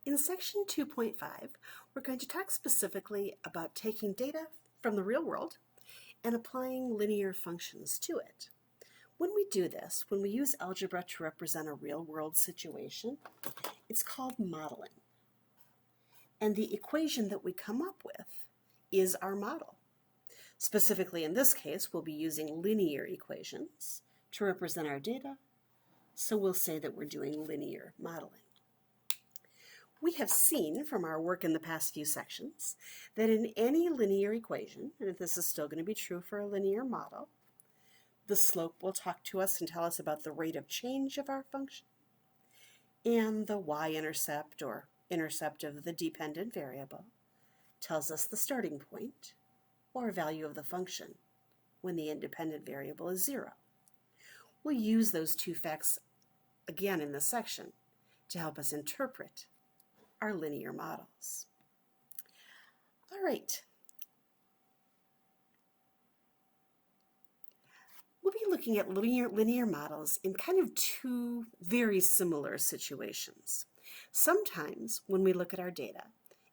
In section 2.5, we're going to talk specifically about taking data from the real world and applying linear functions to it. When we do this, when we use algebra to represent a real-world situation, it's called modeling. And the equation that we come up with is our model. Specifically in this case, we'll be using linear equations to represent our data, so we'll say that we're doing linear modeling. We have seen from our work in the past few sections that in any linear equation, and this is still going to be true for a linear model, the slope will talk to us and tell us about the rate of change of our function, and the y-intercept or intercept of the dependent variable tells us the starting point or value of the function when the independent variable is 0. We'll use those two facts again in this section to help us interpret our linear models. All right. We'll be looking at linear models in kind of two very similar situations. Sometimes when we look at our data,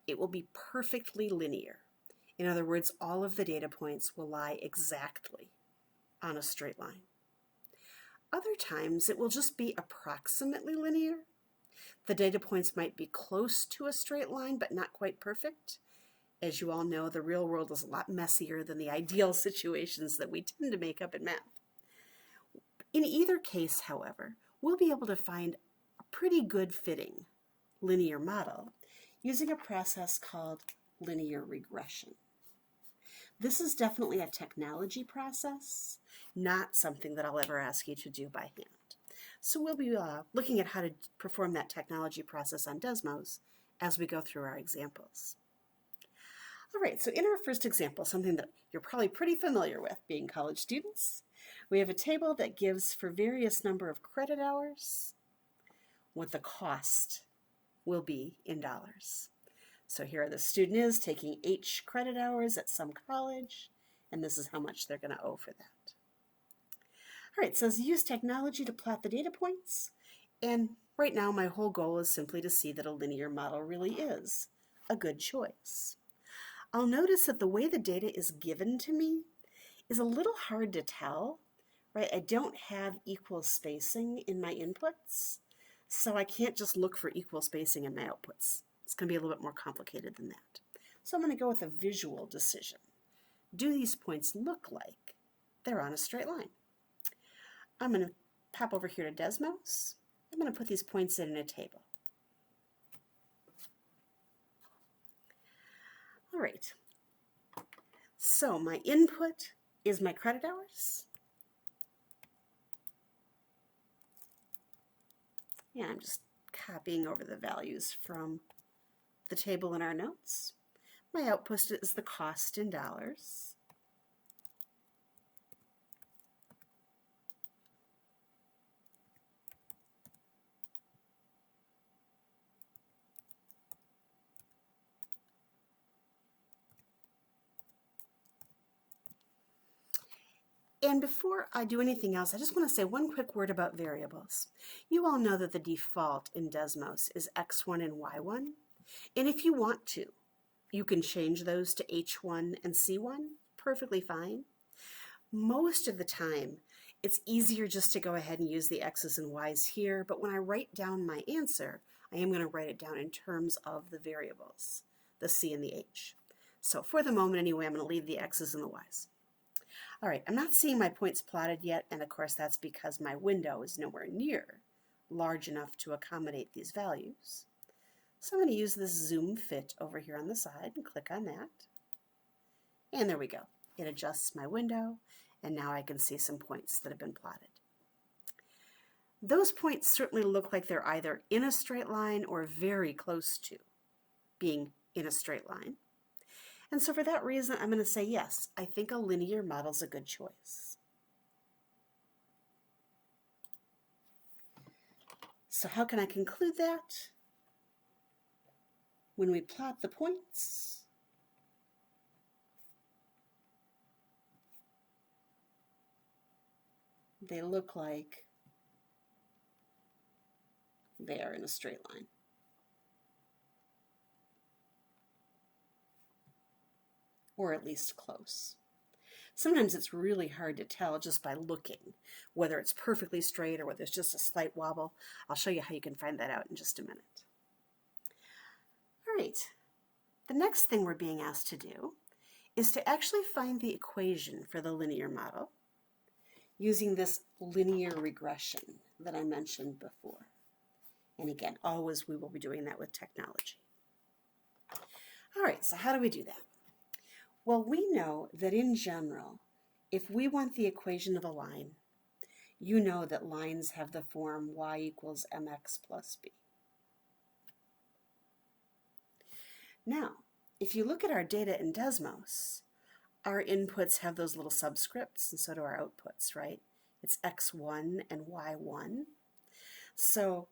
it will be perfectly linear. In other words, all of the data points will lie exactly on a straight line. Other times it will just be approximately linear. The data points might be close to a straight line, but not quite perfect. As you all know, the real world is a lot messier than the ideal situations that we tend to make up in math. In either case, however, we'll be able to find a pretty good fitting linear model using a process called linear regression. This is definitely a technology process, not something that I'll ever ask you to do by hand. So we'll be looking at how to perform that technology process on Desmos as we go through our examples. All right, so in our first example, something that you're probably pretty familiar with being college students, we have a table that gives for various number of credit hours what the cost will be in dollars. So here the student is taking H credit hours at some college, and this is how much they're going to owe for that. All right, so use technology to plot the data points, and right now my whole goal is simply to see that a linear model really is a good choice. I'll notice that the way the data is given to me is a little hard to tell, right? I don't have equal spacing in my inputs, so I can't just look for equal spacing in my outputs. It's going to be a little bit more complicated than that. So I'm going to go with a visual decision. Do these points look like they're on a straight line? I'm going to pop over here to Desmos. I'm going to put these points in a table. All right. So my input is my credit hours. And I'm just copying over the values from the table in our notes. My output is the cost in dollars. And before I do anything else, I just want to say one quick word about variables. You all know that the default in Desmos is x1 and y1. And if you want to, you can change those to h1 and c1, perfectly fine. Most of the time, it's easier just to go ahead and use the x's and y's here, but when I write down my answer, I am going to write it down in terms of the variables, the c and the h. So for the moment anyway, I'm going to leave the x's and the y's. All right, I'm not seeing my points plotted yet, and of course that's because my window is nowhere near large enough to accommodate these values. So I'm going to use this zoom fit over here on the side and click on that. And there we go. It adjusts my window, and now I can see some points that have been plotted. Those points certainly look like they're either in a straight line or very close to being in a straight line. And so for that reason, I'm going to say yes, I think a linear model is a good choice. So how can I conclude that? When we plot the points, they look like they are in a straight line. or at least close. Sometimes it's really hard to tell just by looking whether it's perfectly straight or whether there's just a slight wobble. I'll show you how you can find that out in just a minute. All right, the next thing we're being asked to do is to actually find the equation for the linear model using this linear regression that I mentioned before. And again, always we will be doing that with technology. All right, so how do we do that? Well, we know that in general, if we want the equation of a line, you know that lines have the form y equals mx plus b. Now, if you look at our data in Desmos, our inputs have those little subscripts, and so do our outputs, right? It's x1 and y1. So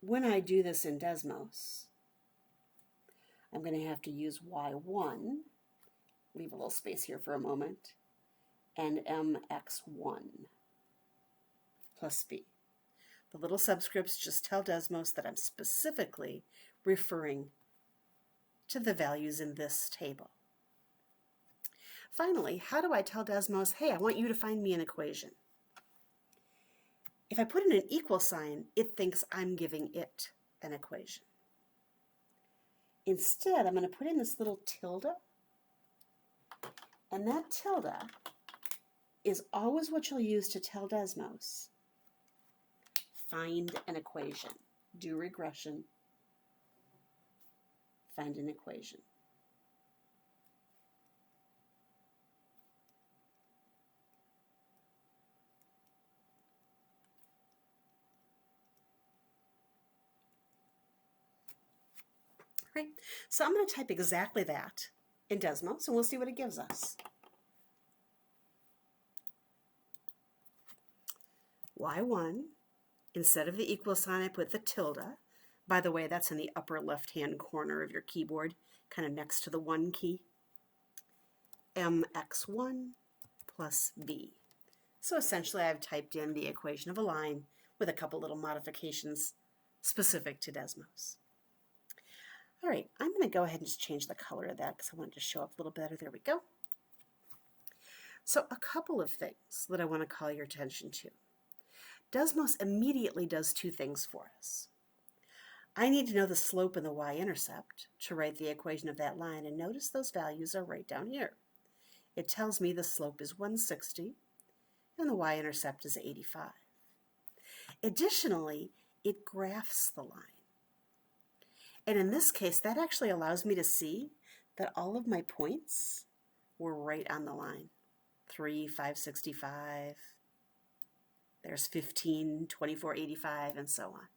when I do this in Desmos, I'm going to have to use y1, leave a little space here for a moment, and mx1 plus b. The little subscripts just tell Desmos that I'm specifically referring to the values in this table. Finally, how do I tell Desmos, hey, I want you to find me an equation? If I put in an equal sign, it thinks I'm giving it an equation. Instead, I'm going to put in this little tilde, and that tilde is always what you'll use to tell Desmos, find an equation, do regression, find an equation. Right, so I'm going to type exactly that in Desmos, and we'll see what it gives us. Y1, instead of the equal sign, I put the tilde. By the way, that's in the upper left-hand corner of your keyboard, kind of next to the 1 key. mx1 plus b. So essentially, I've typed in the equation of a line with a couple little modifications specific to Desmos. All right, I'm going to go ahead and just change the color of that because I want it to show up a little better. There we go. So a couple of things that I want to call your attention to. Desmos immediately does two things for us. I need to know the slope and the y-intercept to write the equation of that line, and notice those values are right down here. It tells me the slope is 160 and the y-intercept is 85. Additionally, it graphs the line. And in this case, that actually allows me to see that all of my points were right on the line. 3, 565, there's 15, 2485, and so on.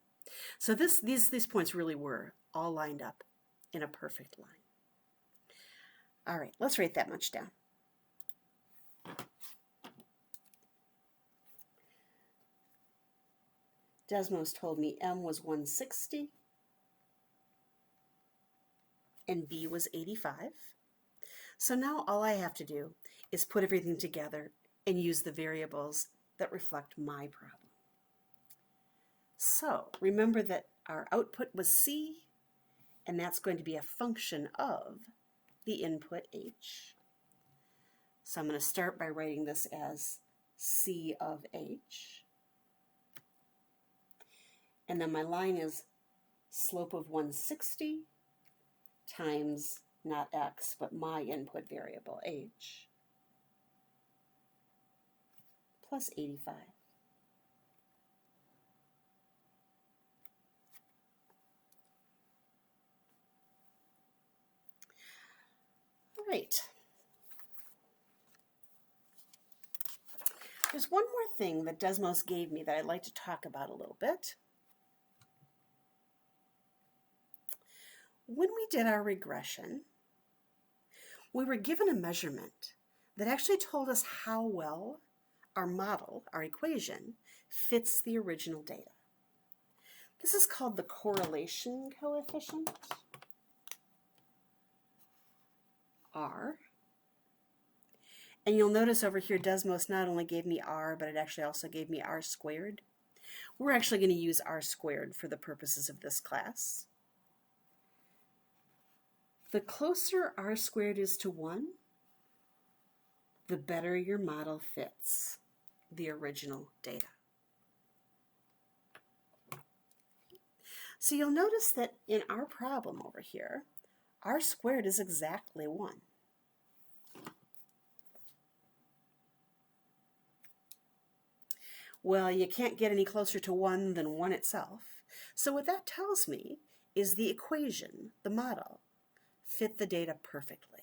So these points really were all lined up in a perfect line. All right, let's write that much down. Desmos told me M was 160 and B was 85. So now all I have to do is put everything together and use the variables that reflect my problem. So remember that our output was C, and that's going to be a function of the input H. So I'm going to start by writing this as C of H. And then my line is slope of 160 times not X, but my input variable H, plus 85. All right. There's one more thing that Desmos gave me that I'd like to talk about a little bit. When we did our regression, we were given a measurement that actually told us how well our model, our equation, fits the original data. This is called the correlation coefficient, R. And you'll notice over here Desmos not only gave me R, but it actually also gave me R squared. We're actually going to use R squared for the purposes of this class. The closer R squared is to 1, the better your model fits the original data. So you'll notice that in our problem over here, r squared is exactly 1. Well, you can't get any closer to 1 than 1 itself. So what that tells me is the equation, the model, fit the data perfectly.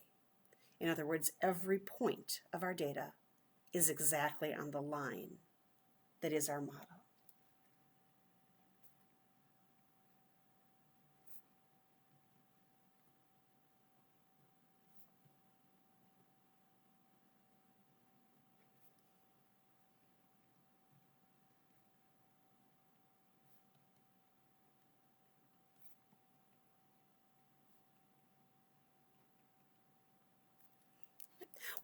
In other words, every point of our data is exactly on the line that is our model.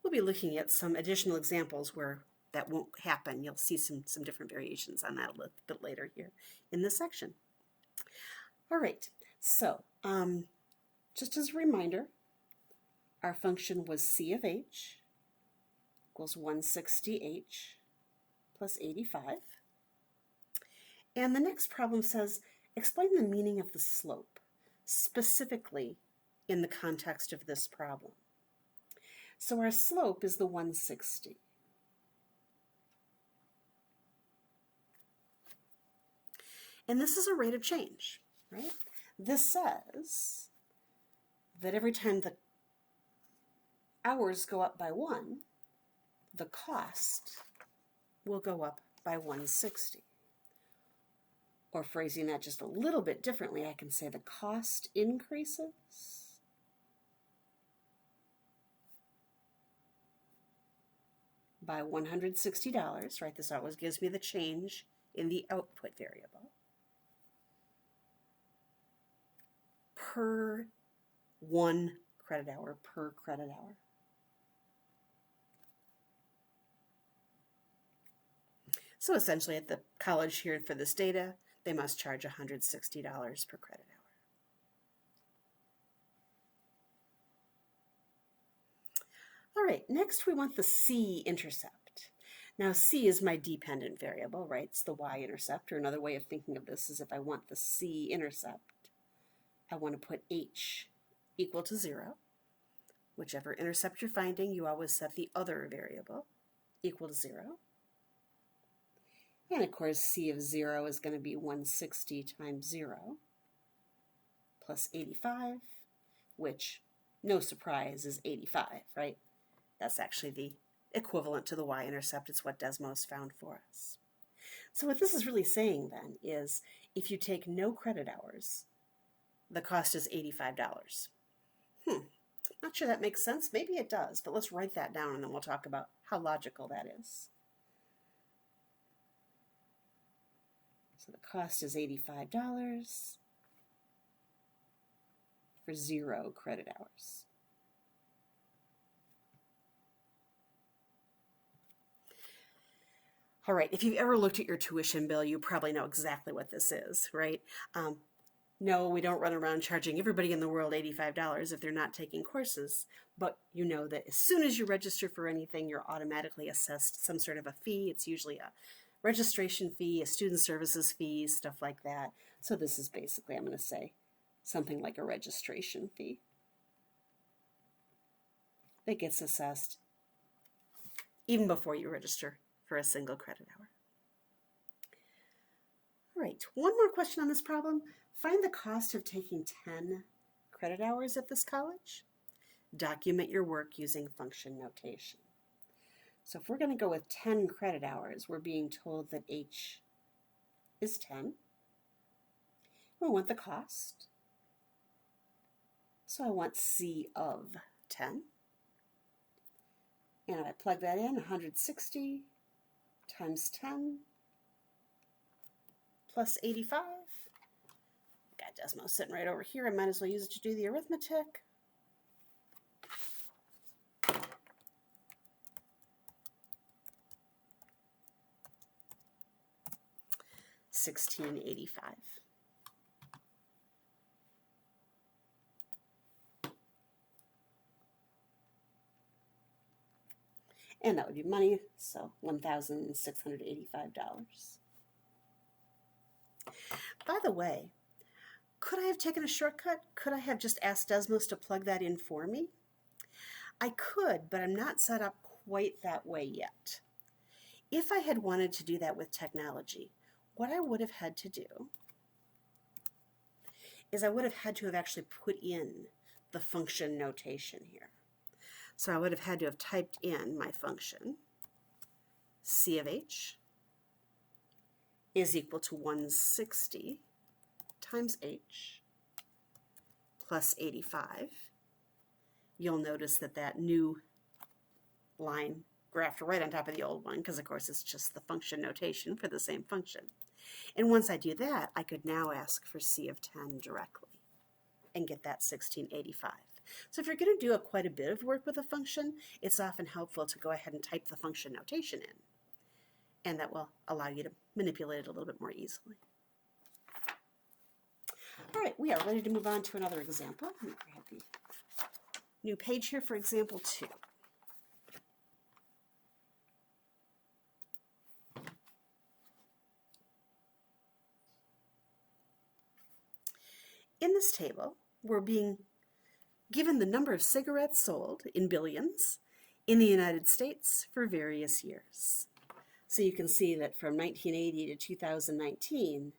We'll be looking at some additional examples where that won't happen. You'll see some different variations on that a little bit later here in this section. All right, so just as a reminder, our function was c of h equals 160h plus 85. And the next problem says, explain the meaning of the slope, specifically in the context of this problem. So our slope is the 160. And this is a rate of change, right? This says that every time the hours go up by 1, the cost will go up by 160. Or phrasing that just a little bit differently, I can say the cost increases by $160, right? This always gives me the change in the output variable per 1 credit hour per credit hour. So essentially at the college here for this data, they must charge $160 per credit hour. All right, next we want the c-intercept. Now c is my dependent variable, right? It's the y-intercept, or another way of thinking of this is if I want the c-intercept, I want to put h equal to 0. Whichever intercept you're finding, you always set the other variable equal to 0. And of course, c of 0 is going to be 160 times 0 plus 85, which, no surprise, is 85, right? That's actually the equivalent to the y-intercept. It's what Desmos found for us. So what this is really saying then is if you take no credit hours, the cost is $85. Not sure that makes sense. Maybe it does, but let's write that down and then we'll talk about how logical that is. So the cost is $85 for 0 credit hours. All right, if you've ever looked at your tuition bill, you probably know exactly what this is, right? No, we don't run around charging everybody in the world $85 if they're not taking courses, but you know that as soon as you register for anything, you're automatically assessed some sort of a fee. It's usually a registration fee, a student services fee, stuff like that. So this is basically, I'm going to say, something like a registration fee that gets assessed even before you register for a single credit hour. All right, one more question on this problem. Find the cost of taking 10 credit hours at this college. Document your work using function notation. So if we're going to go with 10 credit hours, we're being told that h is 10. We want the cost. So I want c of 10. And I plug that in, 160 times 10 plus 85. Got Desmos sitting right over here. I might as well use it to do the arithmetic. $1,685. And that would be money, so $1,685. By the way, could I have taken a shortcut? Could I have just asked Desmos to plug that in for me? I could, but I'm not set up quite that way yet. If I had wanted to do that with technology, what I would have had to do is I would have had to have actually put in the function notation here. So I would have had to have typed in my function, C of H is equal to 160 times H plus 85. You'll notice that that new line graphed right on top of the old one, because of course it's just the function notation for the same function. And once I do that, I could now ask for C of 10 directly and get that 1685. So if you're going to do quite a bit of work with a function, it's often helpful to go ahead and type the function notation in. And that will allow you to manipulate it a little bit more easily. All right, we are ready to move on to another example. Let me grab the new page here for example 2. In this table, we're being given the number of cigarettes sold in billions in the United States for various years. So you can see that from 1980 to 2019,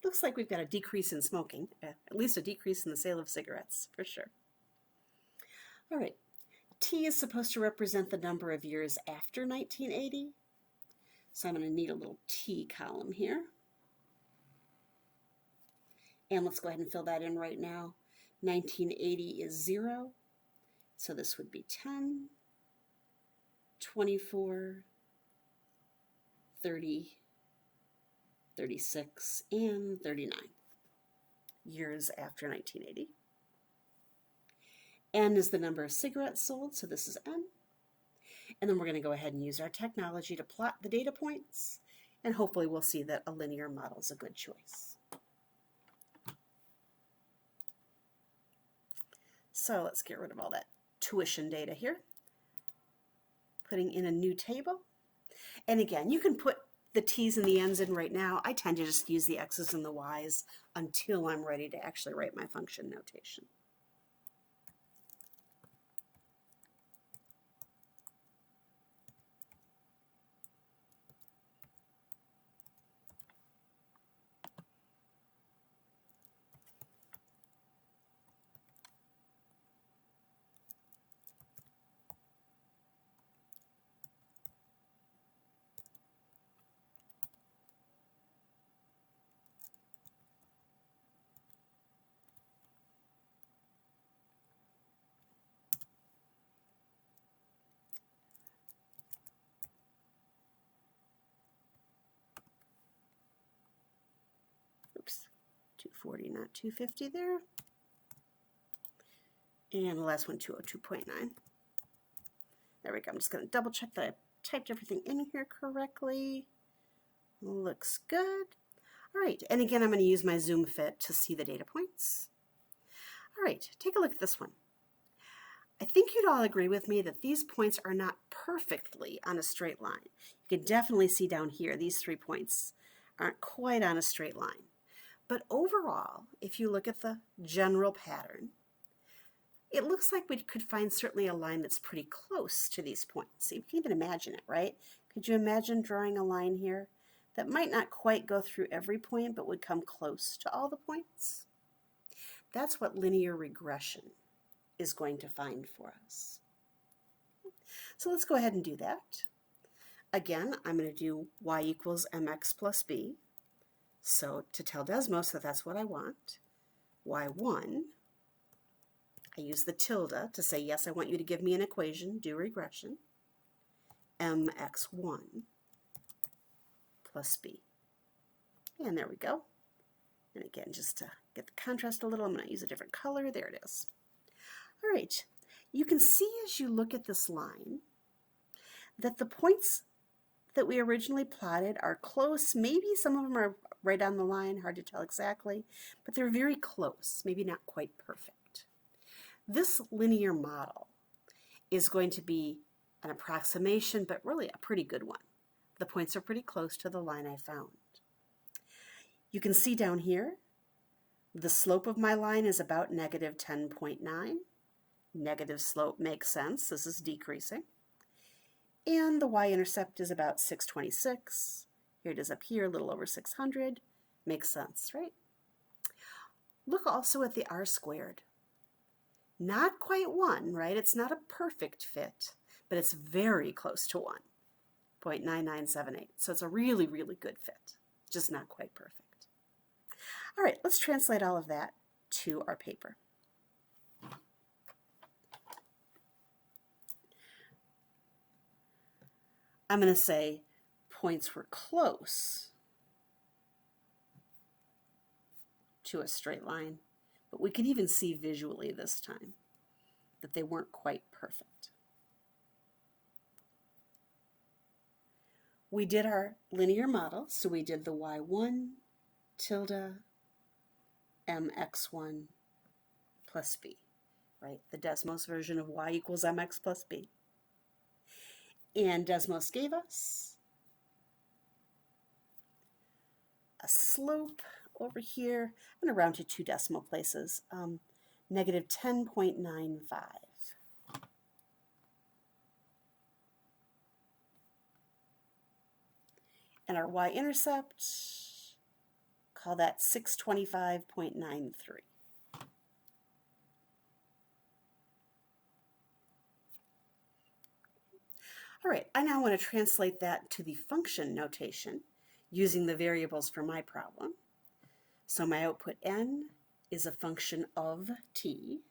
looks like we've got a decrease in smoking, at least a decrease in the sale of cigarettes, for sure. All right, T is supposed to represent the number of years after 1980. So I'm going to need a little T column here. And let's go ahead and fill that in right now. 1980 is 0, so this would be 10, 24, 30, 36, and 39 years after 1980. N is the number of cigarettes sold, so this is N. And then we're going to go ahead and use our technology to plot the data points, and hopefully we'll see that a linear model is a good choice. So let's get rid of all that tuition data here. Putting in a new table. And again, you can put the T's and the N's in right now. I tend to just use the X's and the Y's until I'm ready to actually write my function notation. Oops, 240, not 250 there. And the last one, 202.9. There we go. I'm just going to double check that I typed everything in here correctly. Looks good. All right, and again, I'm going to use my zoom fit to see the data points. All right, take a look at this one. I think you'd all agree with me that these points are not perfectly on a straight line. You can definitely see down here, these 3 points aren't quite on a straight line. But overall, if you look at the general pattern, it looks like we could find certainly a line that's pretty close to these points. So you can even imagine it, right? Could you imagine drawing a line here that might not quite go through every point, but would come close to all the points? That's what linear regression is going to find for us. So let's go ahead and do that. Again, I'm going to do y equals mx plus b. So to tell Desmos that that's what I want, y1, I use the tilde to say, yes, I want you to give me an equation, do regression, mx1 plus b. And there we go. And again, just to get the contrast a little, I'm going to use a different color. There it is. All right, you can see as you look at this line that the points that we originally plotted are close. Maybe some of them are right on the line, hard to tell exactly, but they're very close, maybe not quite perfect. This linear model is going to be an approximation, but really a pretty good one. The points are pretty close to the line I found. You can see down here, the slope of my line is about negative 10.9. Negative slope makes sense. This is decreasing. And the y-intercept is about 626. Here it is up here, a little over 600. Makes sense, right? Look also at the r-squared. Not quite 1, right? It's not a perfect fit, but it's very close to 1, 0.9978. So it's a really, really good fit, just not quite perfect. All right, let's translate all of that to our paper. I'm going to say points were close to a straight line, but we can even see visually this time that they weren't quite perfect. We did our linear model, so we did the y1 tilde mx1 plus b, right? The Desmos version of y equals mx plus b. And Desmos gave us a slope over here. I'm going to round to 2 decimal places, negative 10.95. And our y-intercept, call that 625.93. All right, I now want to translate that to the function notation using the variables for my problem. So my output n is a function of t,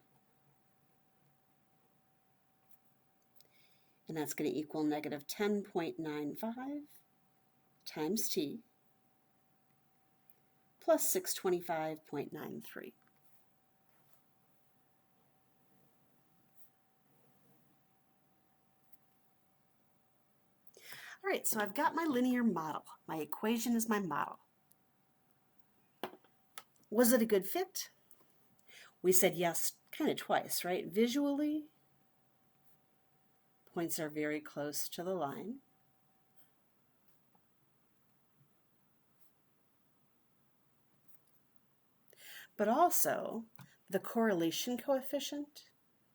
and that's going to equal negative 10.95 times t plus 625.93. All right, so I've got my linear model. My equation is my model. Was it a good fit? We said yes kind of twice, right? Visually, points are very close to the line. But also, the correlation coefficient,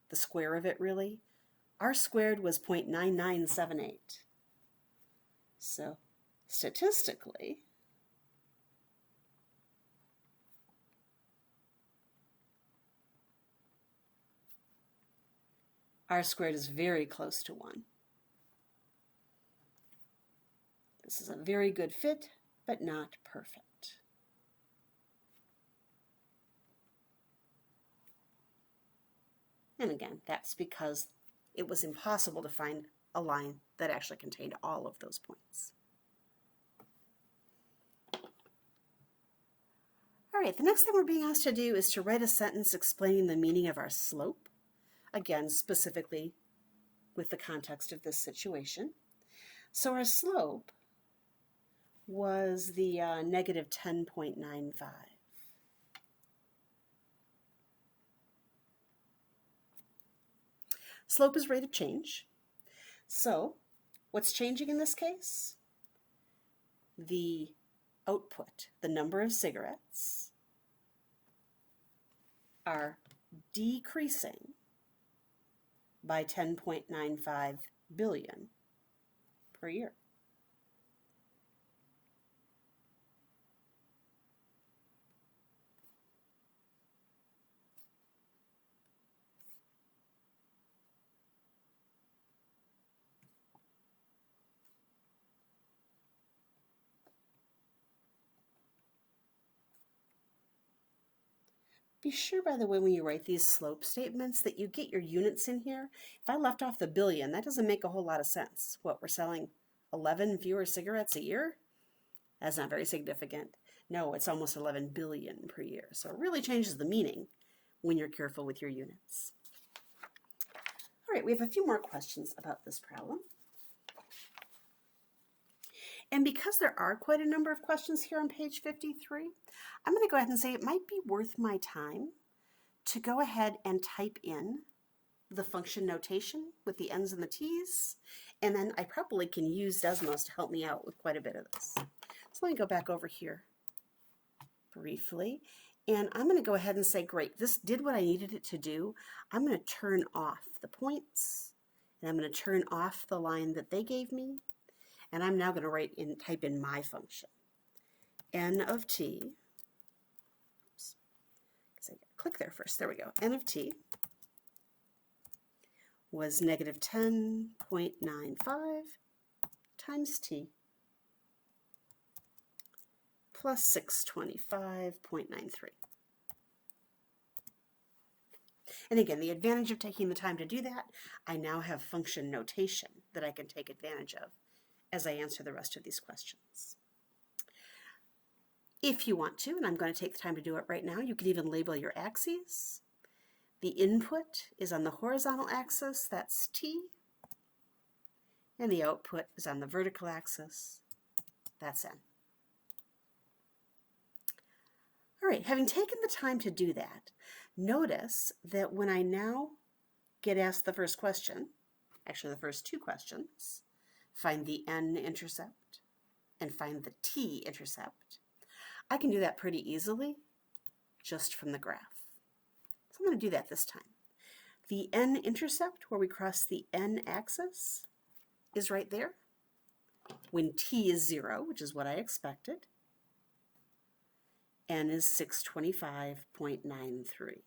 the square of it really, r squared was 0.9978. So statistically, r squared is very close to 1. This is a very good fit, but not perfect. And again, that's because it was impossible to find a line that actually contained all of those points. All right, the next thing we're being asked to do is to write a sentence explaining the meaning of our slope, again, specifically with the context of this situation. So our slope was the negative 10.95. Slope is rate of change. So what's changing in this case? The output, the number of cigarettes, are decreasing by 10.95 billion per year. Be sure, by the way, when you write these slope statements that you get your units in here. If I left off the billion, that doesn't make a whole lot of sense. What, we're selling 11 fewer cigarettes a year? That's not very significant. No, it's almost 11 billion per year. So it really changes the meaning when you're careful with your units. All right, we have a few more questions about this problem. And because there are quite a number of questions here on page 53, I'm going to go ahead and say it might be worth my time to go ahead and type in the function notation with the n's and the t's, and then I probably can use Desmos to help me out with quite a bit of this. So let me go back over here briefly, and I'm going to go ahead and say, great, this did what I needed it to do. I'm going to turn off the points, and I'm going to turn off the line that they gave me, and I'm now going to type in my function. N of t, oops, I gotta click there first, there we go, n of t was negative 10.95 times t plus 625.93. And again, the advantage of taking the time to do that, I now have function notation that I can take advantage of as I answer the rest of these questions. If you want to, and I'm going to take the time to do it right now, you can even label your axes. The input is on the horizontal axis, that's t, and the output is on the vertical axis, that's n. All right, having taken the time to do that, notice that when I now get asked the first question, actually the first two questions, find the n-intercept and find the t-intercept, I can do that pretty easily just from the graph. So I'm going to do that this time. The n-intercept, where we cross the n-axis, is right there when t is 0, which is what I expected. N is 625.93.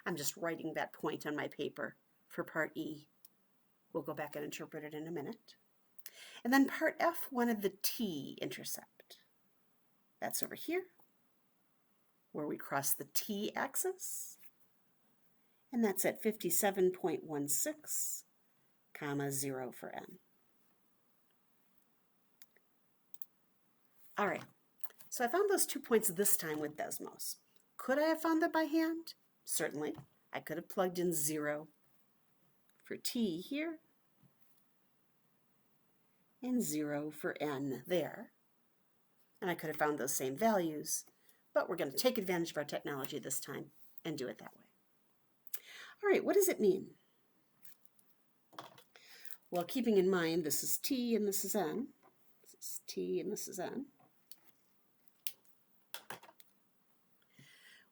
I'm just writing that point on my paper for part E. We'll go back and interpret it in a minute. And then part F wanted the t-intercept. That's over here, where we cross the t-axis, and that's at 57.16, comma 0 for n. All right, so I found those 2 points this time with Desmos. Could I have found them by hand? Certainly. I could have plugged in 0 for t here, and 0 for n there. And I could have found those same values, but we're going to take advantage of our technology this time and do it that way. All right, what does it mean? Well, keeping in mind this is t and this is n. This is t and this is n.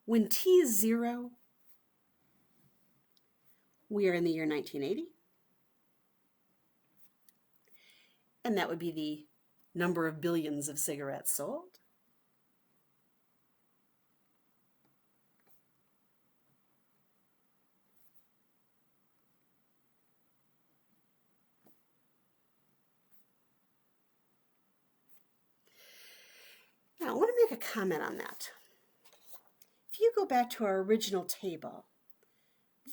When t is 0, we are in the year 1980. And that would be the number of billions of cigarettes sold. Now, I want to make a comment on that. If you go back to our original table,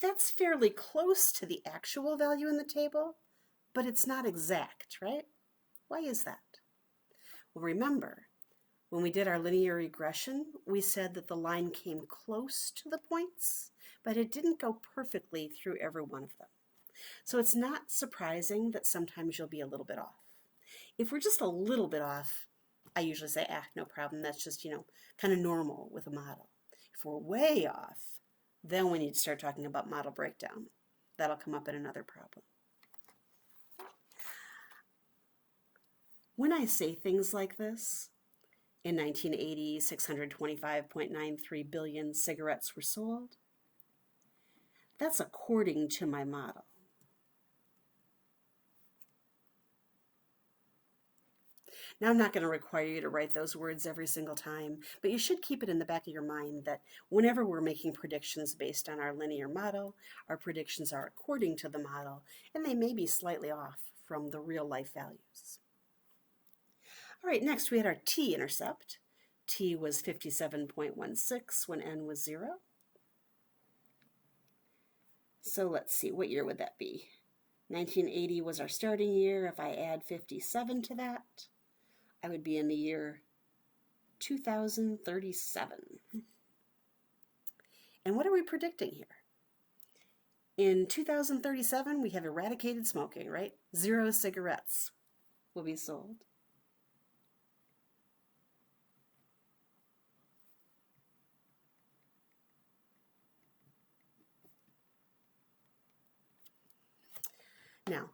that's fairly close to the actual value in the table, but it's not exact, right? Why is that? Well, remember, when we did our linear regression, we said that the line came close to the points, but it didn't go perfectly through every one of them. So it's not surprising that sometimes you'll be a little bit off. If we're just a little bit off, I usually say, no problem, that's just, kind of normal with a model. If we're way off, then we need to start talking about model breakdown. That'll come up in another problem. When I say things like this, in 1980, 625.93 billion cigarettes were sold, that's according to my model. Now, I'm not going to require you to write those words every single time, but you should keep it in the back of your mind that whenever we're making predictions based on our linear model, our predictions are according to the model, and they may be slightly off from the real life values. All right, next we had our t-intercept. T was 57.16 when n was 0. So let's see, what year would that be? 1980 was our starting year. If I add 57 to that, I would be in the year 2037. And what are we predicting here? In 2037, we have eradicated smoking, right? 0 cigarettes will be sold. Now,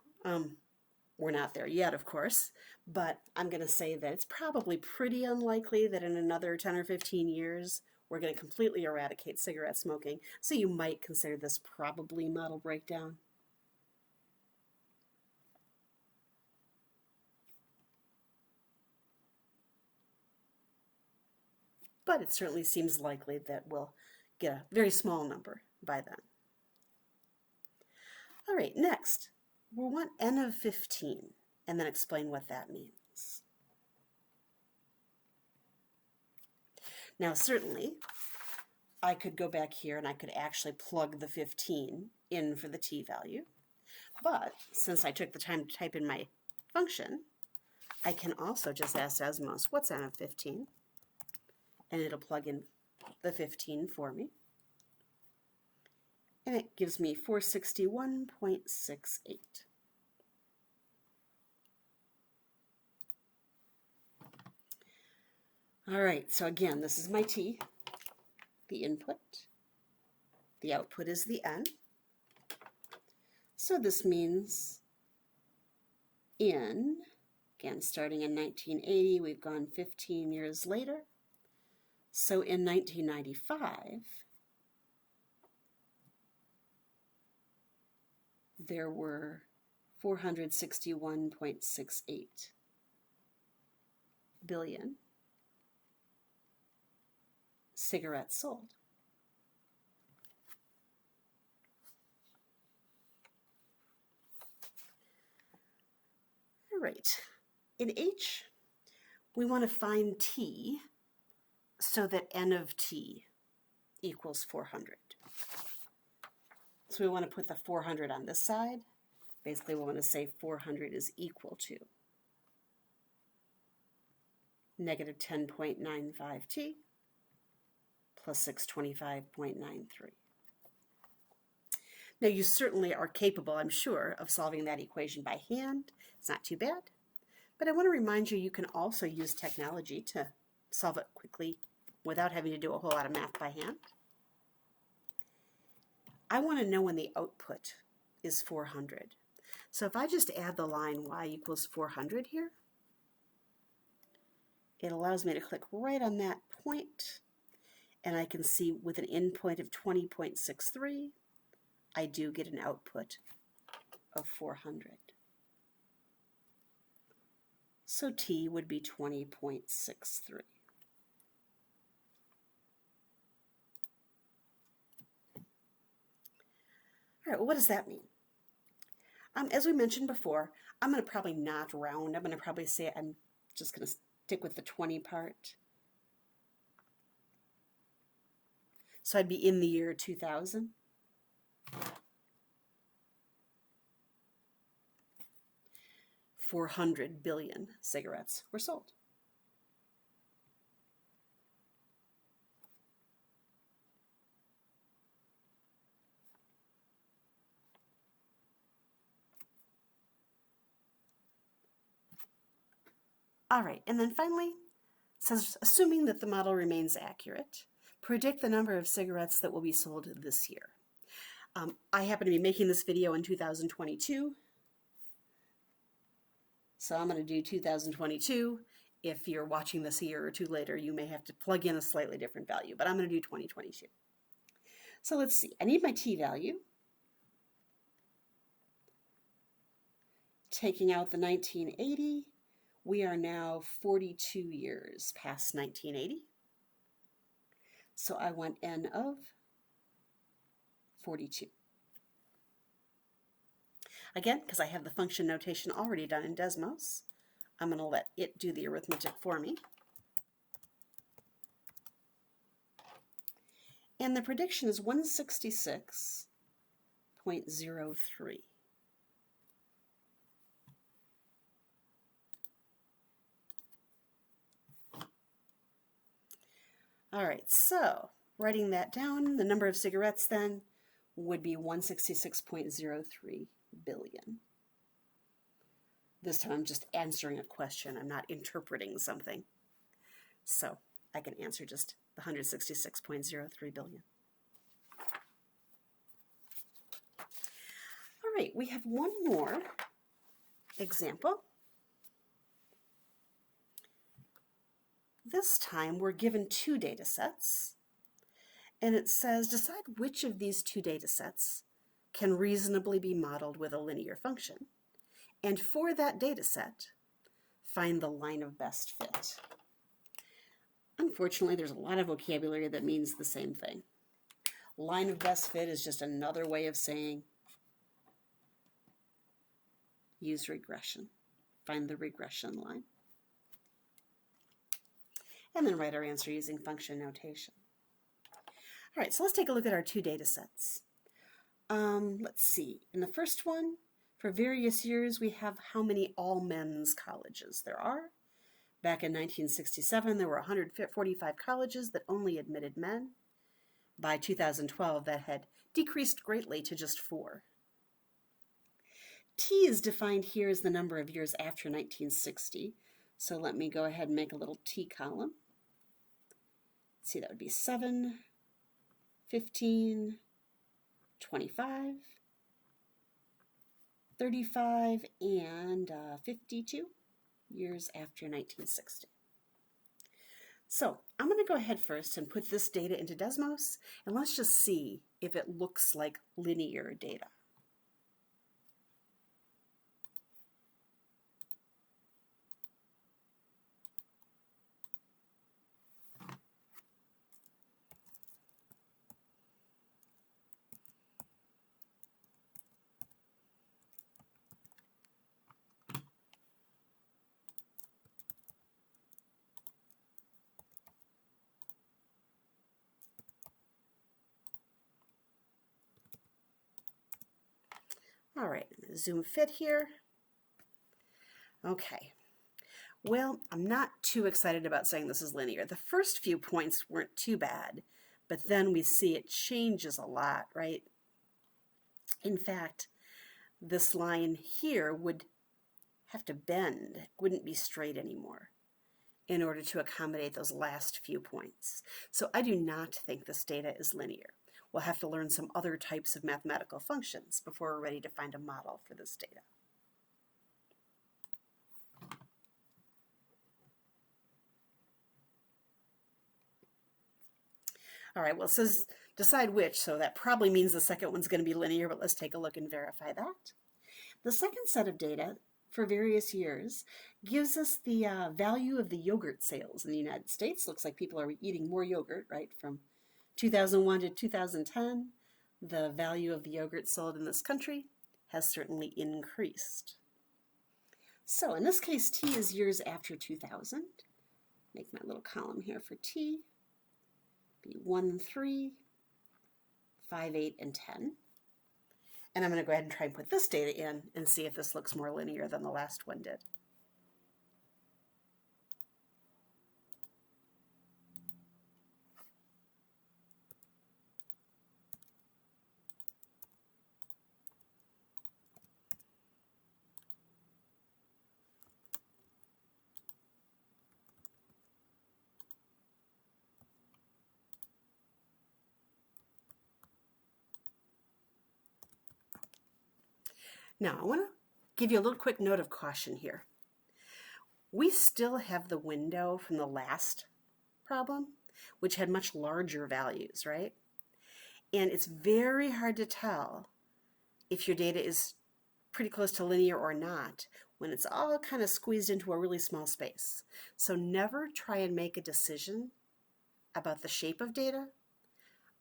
we're not there yet, of course, but I'm going to say that it's probably pretty unlikely that in another 10 or 15 years, we're going to completely eradicate cigarette smoking. So you might consider this probably model breakdown. But it certainly seems likely that we'll get a very small number by then. All right, next, we'll want n of 15, and then explain what that means. Now, certainly, I could go back here and I could actually plug the 15 in for the t-value. But since I took the time to type in my function, I can also just ask Desmos, what's n of 15? And it'll plug in the 15 for me. And it gives me 461.68. All right, so again, this is my t, the input. The output is the n. So this means again, starting in 1980, we've gone 15 years later. So in 1995, there were 461.68 billion cigarettes sold. All right, in H, we want to find t so that n of t equals 400. So we want to put the 400 on this side. Basically, we want to say 400 is equal to negative 10.95t plus 625.93. Now, you certainly are capable, I'm sure, of solving that equation by hand. It's not too bad. But I want to remind you, you can also use technology to solve it quickly without having to do a whole lot of math by hand. I want to know when the output is 400. So if I just add the line y equals 400 here, it allows me to click right on that point, and I can see with an in point of 20.63, I do get an output of 400. So t would be 20.63. All right, well, what does that mean? As we mentioned before, I'm going to probably not round. I'm going to probably say I'm just going to stick with the 20 part. So I'd be in the year 2000. $400 billion cigarettes were sold. All right, and then finally, says, assuming that the model remains accurate, predict the number of cigarettes that will be sold this year. I happen to be making this video in 2022, so I'm going to do 2022. If you're watching this a year or two later, you may have to plug in a slightly different value, but I'm going to do 2022. So let's see, I need my t-value. Taking out the 1980, we are now 42 years past 1980. So I want n of 42. Again, because I have the function notation already done in Desmos, I'm going to let it do the arithmetic for me. And the prediction is 166.03. All right, so writing that down, the number of cigarettes then would be 166.03 billion. This time I'm just answering a question. I'm not interpreting something. So I can answer just the 166.03 billion. All right, we have one more example. This time we're given two data sets, and it says decide which of these two data sets can reasonably be modeled with a linear function. And for that data set, find the line of best fit. Unfortunately, there's a lot of vocabulary that means the same thing. Line of best fit is just another way of saying use regression. Find the regression line. And then write our answer using function notation. All right, so let's take a look at our two data sets. Let's see. In the first one, for various years, we have how many all-men's colleges there are. Back in 1967, there were 145 colleges that only admitted men. By 2012, that had decreased greatly to just 4. T is defined here as the number of years after 1960. So let me go ahead and make a little T column. Let's see, that would be 7, 15, 25, 35, and 52 years after 1960. So I'm going to go ahead first and put this data into Desmos, and let's just see if it looks like linear data. All right, zoom fit here. Okay, well, I'm not too excited about saying this is linear. The first few points weren't too bad, but then we see it changes a lot, right? In fact, this line here would have to bend, it wouldn't be straight anymore in order to accommodate those last few points. So I do not think this data is linear. We'll have to learn some other types of mathematical functions before we're ready to find a model for this data. All right, well, it says decide which, so that probably means the second one's going to be linear, but let's take a look and verify that. The second set of data for various years gives us the value of the yogurt sales in the United States. Looks like people are eating more yogurt, right? From 2001 to 2010, the value of the yogurt sold in this country has certainly increased. So in this case, T is years after 2000. Make my little column here for T. Be 1, 3, 5, 8, and 10. And I'm going to go ahead and try and put this data in and see if this looks more linear than the last one did. Now, I want to give you a little quick note of caution here. We still have the window from the last problem, which had much larger values, right? And it's very hard to tell if your data is pretty close to linear or not when it's all kind of squeezed into a really small space. So never try and make a decision about the shape of data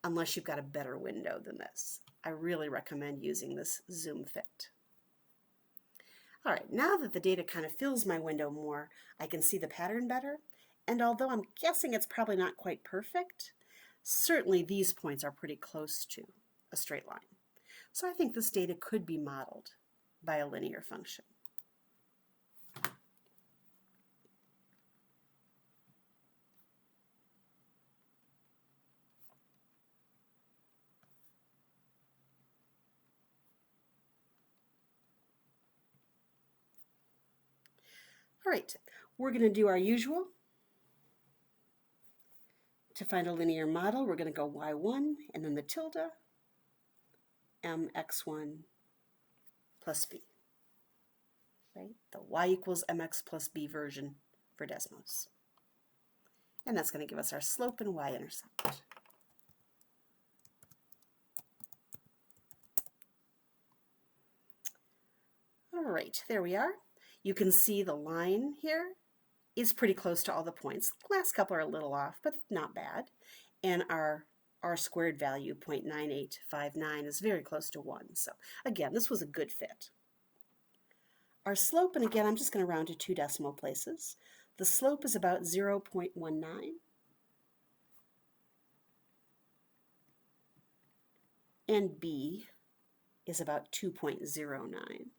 unless you've got a better window than this. I really recommend using this zoom fit. All right, now that the data kind of fills my window more, I can see the pattern better. And although I'm guessing it's probably not quite perfect, certainly these points are pretty close to a straight line. So I think this data could be modeled by a linear function. All right, we're going to do our usual. To find a linear model, we're going to go y1 and then the tilde, mx1 plus b, right? The y equals mx plus b version for Desmos. And that's going to give us our slope and y-intercept. All right, there we are. You can see the line here is pretty close to all the points. The last couple are a little off, but not bad. And our r-squared value, 0.9859, is very close to 1. So again, this was a good fit. Our slope, and again, I'm just going to round to 2 decimal places. The slope is about 0.19. And b is about 2.09.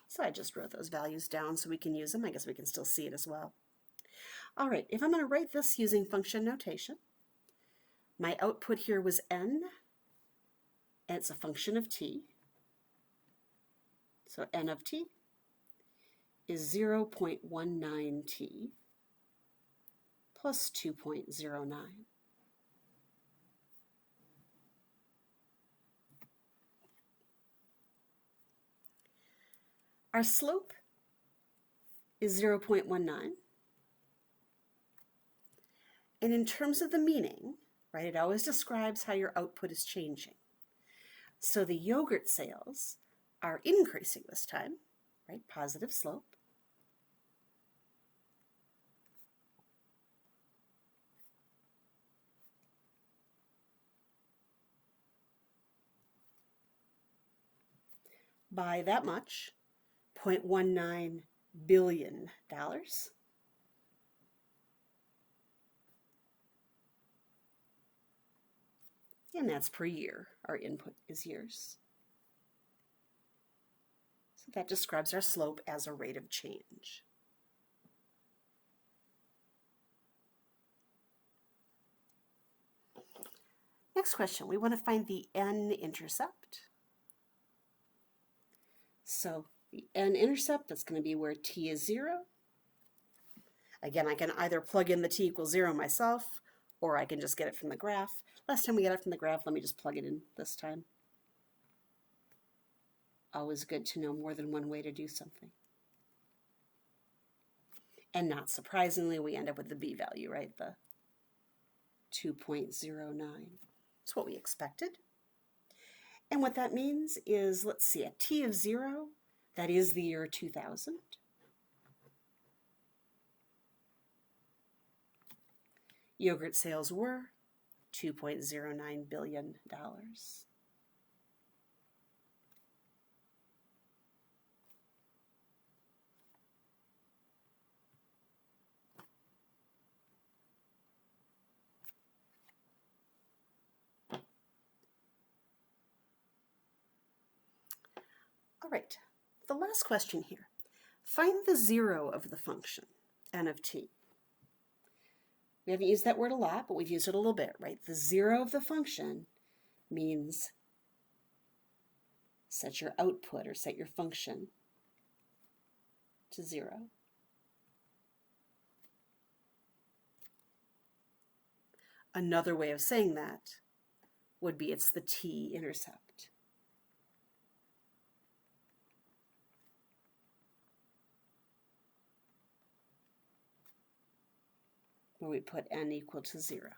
So I just wrote those values down so we can use them. I guess we can still see it as well. All right, if I'm going to write this using function notation, my output here was n, and it's a function of t. So n of t is 0.19t plus 2.09. Our slope is 0.19. And in terms of the meaning, right, it always describes how your output is changing. So the yogurt sales are increasing this time, right, positive slope. By that much, $0.19 billion. And that's per year. Our input is years. So that describes our slope as a rate of change. Next question, we want to find the n-intercept. So the n-intercept, that's going to be where t is 0. Again, I can either plug in the t equals 0 myself, or I can just get it from the graph. Last time we got it from the graph, let me just plug it in this time. Always good to know more than one way to do something. And not surprisingly, we end up with the b value, right? The 2.09. That's what we expected. And what that means is, let's see, a t of 0, that is the year 2000. Yogurt sales were $2.09 billion. All right, the last question here. Find the 0 of the function, n of t. We haven't used that word a lot, but we've used it a little bit, right? The 0 of the function means set your output or set your function to 0. Another way of saying that would be it's the t-intercept. Where we put n equal to 0.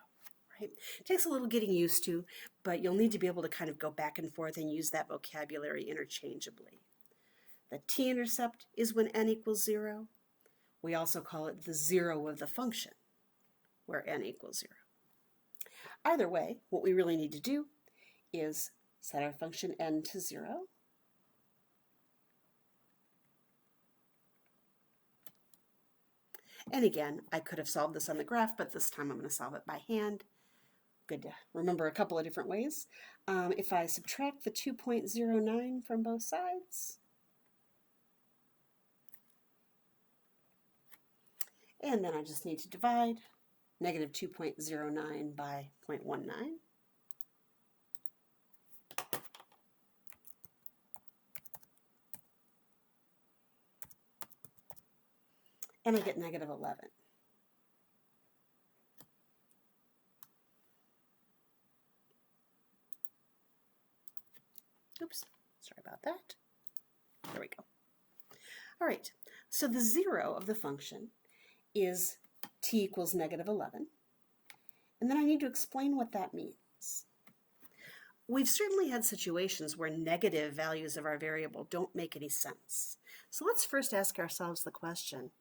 Right? It takes a little getting used to, but you'll need to be able to kind of go back and forth and use that vocabulary interchangeably. The t-intercept is when n equals 0. We also call it the 0 of the function, where n equals 0. Either way, what we really need to do is set our function n to 0. And again, I could have solved this on the graph, but this time I'm going to solve it by hand. Good to remember a couple of different ways. If I subtract the 2.09 from both sides, and then I just need to divide negative 2.09 by 0.19. And I get negative 11. Oops, sorry about that. There we go. All right, so the 0 of the function is t equals -11. And then I need to explain what that means. We've certainly had situations where negative values of our variable don't make any sense. So let's first ask ourselves the question,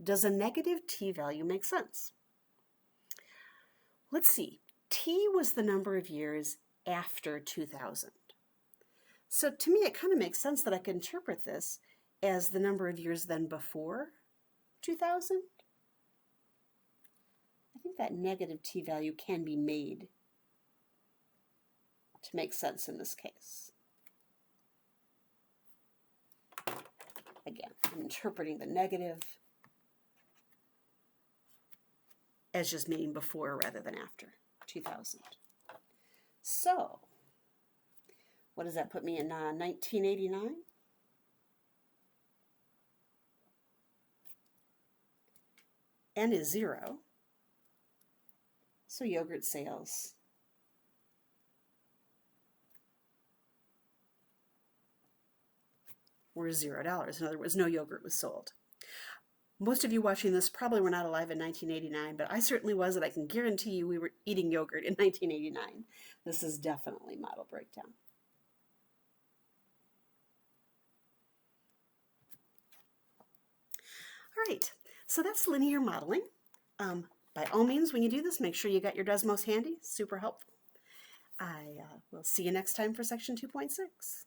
does a negative t value make sense? Let's see, t was the number of years after 2000. So to me, it kind of makes sense that I can interpret this as the number of years then before 2000. I think that negative t value can be made to make sense in this case. Again, I'm interpreting the negative as just meaning before rather than after 2000. So, what does that put me in 1989? N is 0, so yogurt sales were $0. In other words, no yogurt was sold. Most of you watching this probably were not alive in 1989, but I certainly was, and I can guarantee you we were eating yogurt in 1989. This is definitely model breakdown. All right, so that's linear modeling. By all means, when you do this, make sure you got your Desmos handy. Super helpful. I will see you next time for section 2.6.